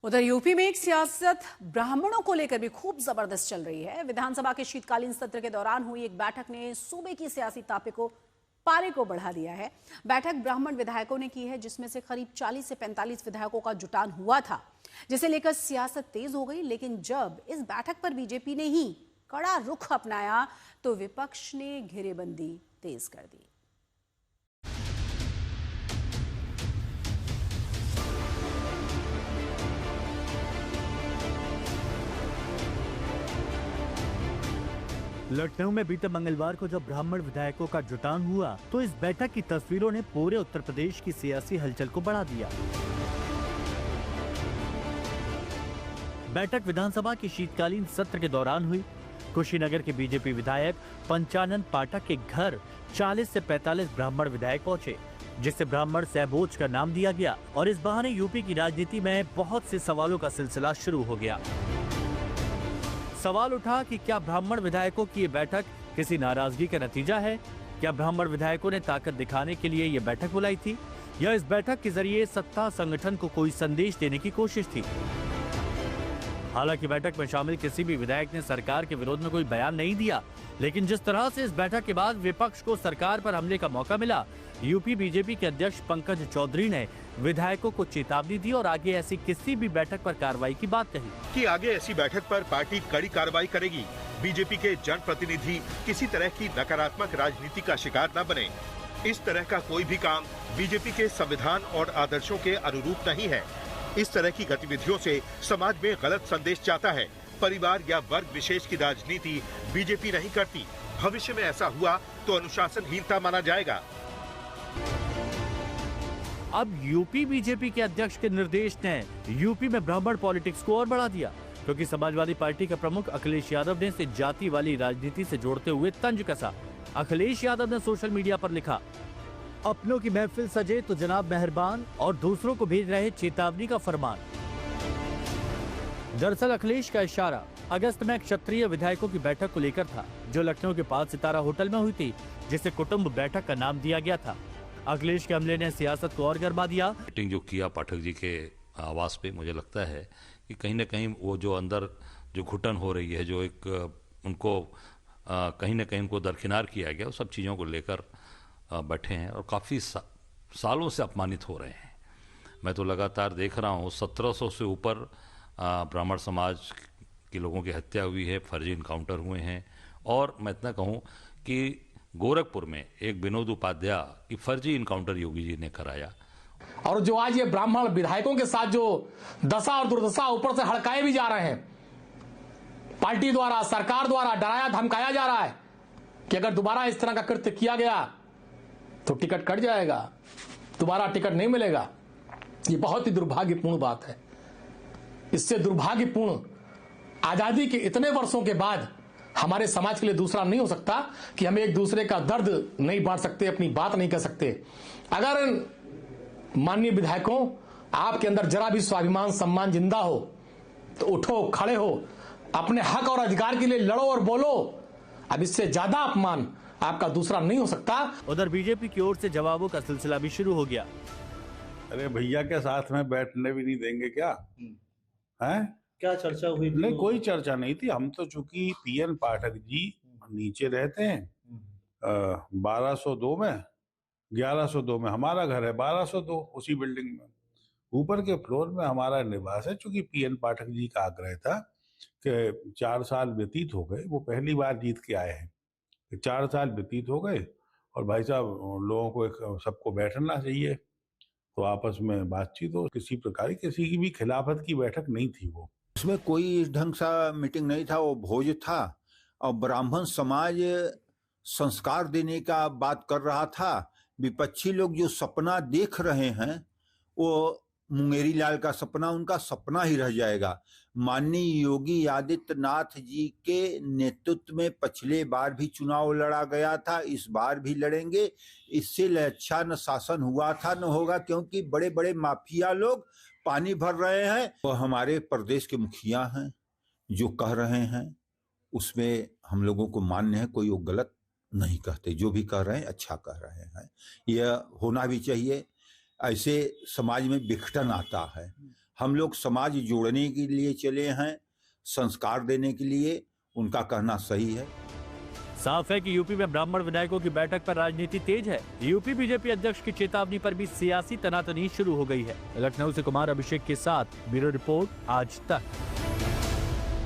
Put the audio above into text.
उधर यूपी में एक सियासत ब्राह्मणों को लेकर भी खूब जबरदस्त चल रही है। विधानसभा के शीतकालीन सत्र के दौरान हुई एक बैठक ने सूबे की सियासी तापे को पारे को बढ़ा दिया है। बैठक ब्राह्मण विधायकों ने की है, जिसमें से करीब 40 से 45 विधायकों का जुटान हुआ था, जिसे लेकर सियासत तेज हो गई। लेकिन जब इस बैठक पर बीजेपी ने ही कड़ा रुख अपनाया तो विपक्ष ने घेरेबंदी तेज कर दी। लखनऊ में बीते मंगलवार को जब ब्राह्मण विधायकों का जुटान हुआ तो इस बैठक की तस्वीरों ने पूरे उत्तर प्रदेश की सियासी हलचल को बढ़ा दिया। बैठक विधानसभा के शीतकालीन सत्र के दौरान हुई। कुशीनगर के बीजेपी विधायक पंचानन पाठक के घर 40 से 45 ब्राह्मण विधायक पहुंचे, जिसे ब्राह्मण सहभोज का नाम दिया गया और इस बहाने यूपी की राजनीति में बहुत से सवालों का सिलसिला शुरू हो गया। सवाल उठा कि क्या ब्राह्मण विधायकों की ये बैठक किसी नाराजगी का नतीजा है? क्या ब्राह्मण विधायकों ने ताकत दिखाने के लिए ये बैठक बुलाई थी, या इस बैठक के जरिए सत्ता संगठन को कोई संदेश देने की कोशिश थी? हालांकि बैठक में शामिल किसी भी विधायक ने सरकार के विरोध में कोई बयान नहीं दिया, लेकिन जिस तरह से इस बैठक के बाद विपक्ष को सरकार पर हमले का मौका मिला, यूपी बीजेपी के अध्यक्ष पंकज चौधरी ने विधायकों को चेतावनी दी और आगे ऐसी किसी भी बैठक पर कार्रवाई की बात कही कि आगे ऐसी बैठक पर पार्टी कड़ी कार्रवाई करेगी। बीजेपी के जनप्रतिनिधि किसी तरह की नकारात्मक राजनीति का शिकार न बने। इस तरह का कोई भी काम बीजेपी के संविधान और आदर्शों के अनुरूप नहीं है। इस तरह की गतिविधियों से समाज में गलत संदेश जाता है। परिवार या वर्ग विशेष की राजनीति बीजेपी नहीं करती। भविष्य में ऐसा हुआ तो अनुशासनहीनता माना जाएगा। अब यूपी बीजेपी के अध्यक्ष के निर्देश ने यूपी में ब्राह्मण पॉलिटिक्स को और बढ़ा दिया, क्योंकि समाजवादी पार्टी के प्रमुख अखिलेश यादव ने इसे जाति वाली राजनीति से जोड़ते हुए तंज कसा। अखिलेश यादव ने सोशल मीडिया पर लिखा, अपनों की महफिल सजे तो जनाब मेहरबान, और दूसरों को भेज रहे चेतावनी का फरमान। दरअसल अखिलेश का इशारा अगस्त में क्षत्रिय विधायकों की बैठक को लेकर था, जो लखनऊ के 5 सितारा होटल में हुई थी, जिसे कुटुंब बैठक का नाम दिया गया था। अखिलेश के हमले ने सियासत को और गरमा दिया। मीटिंग जो किया पाठक जी के आवास पे, मुझे लगता है कि कहीं न कहीं वो जो अंदर जो घुटन हो रही है, जो एक उनको कहीं न कहीं उनको दरकिनार किया गया, उस सब चीज़ों को लेकर बैठे हैं और काफ़ी सालों से अपमानित हो रहे हैं। मैं तो लगातार देख रहा हूँ 1700 से ऊपर ब्राह्मण समाज के लोगों की हत्या हुई है, फर्जी इनकाउंटर हुए हैं, और मैं इतना कहूँ कि गोरखपुर में एक विनोद उपाध्याय की फर्जी इनकाउंटर योगी जी ने कराया। और जो आज ये ब्राह्मण विधायकों के साथ जो दशा और दुर्दशा ऊपर से हड़काए भी जा रहे हैं, पार्टी द्वारा, सरकार द्वारा डराया धमकाया जा रहा है कि अगर दोबारा इस तरह का कृत्य किया गया तो टिकट कट जाएगा, दोबारा टिकट नहीं मिलेगा। ये बहुत ही दुर्भाग्यपूर्ण बात है। इससे दुर्भाग्यपूर्ण आजादी के इतने वर्षों के बाद हमारे समाज के लिए दूसरा नहीं हो सकता कि हम एक दूसरे का दर्द नहीं बांट सकते, अपनी बात नहीं कर सकते। अगर माननीय विधायकों आपके अंदर जरा भी स्वाभिमान सम्मान जिंदा हो तो उठो, खड़े हो, अपने हक और अधिकार के लिए लड़ो और बोलो। अब इससे ज्यादा अपमान आपका दूसरा नहीं हो सकता। उधर बीजेपी की ओर से जवाबों का सिलसिला भी शुरू हो गया। अरे भैया के साथ में बैठने भी नहीं देंगे क्या? हैं? क्या चर्चा हुई? नहीं, कोई चर्चा नहीं थी। हम तो चूंकि पीएन पाठक जी नीचे रहते हैं 1202 में, 1102 में हमारा घर है, 1202 उसी बिल्डिंग में, ऊपर के फ्लोर में हमारा निवास है। चूंकि पीएन पाठक जी का आग्रह था कि 4 साल व्यतीत हो गए, वो पहली बार जीत के आए हैं, 4 साल व्यतीत हो गए और भाई साहब लोगों को सबको बैठना चाहिए, तो आपस में बातचीत हो। किसी प्रकार किसी की भी खिलाफत की बैठक नहीं थी। वो उसमें कोई ढंग सा मीटिंग नहीं था, वो भोज था और ब्राह्मण समाज संस्कार देने का बात कर रहा था। विपक्षी लोग जो सपना देख रहे हैं वो मुंगेरी लाल का सपना उनका सपना ही रह जाएगा। माननीय योगी आदित्यनाथ जी के नेतृत्व में पिछले बार भी चुनाव लड़ा गया था, इस बार भी लड़ेंगे। इससे अच्छा न शासन हुआ था न होगा, क्योंकि बड़े बड़े माफिया लोग पानी भर रहे हैं। वो हमारे प्रदेश के मुखिया हैं, जो कह रहे हैं उसमें हम लोगों को मान्य है, कोई वो गलत नहीं कहते, जो भी कह रहे हैं अच्छा कह रहे हैं। यह होना भी चाहिए। ऐसे समाज में विघटन आता है। हम लोग समाज जोड़ने के लिए चले हैं, संस्कार देने के लिए। उनका कहना सही है। साफ है कि यूपी में ब्राह्मण विधायकों की बैठक पर राजनीति तेज है। यूपी बीजेपी अध्यक्ष की चेतावनी पर भी सियासी तनातनी शुरू हो गई है। लखनऊ से कुमार अभिषेक के साथ ब्यूरो रिपोर्ट, आज तक।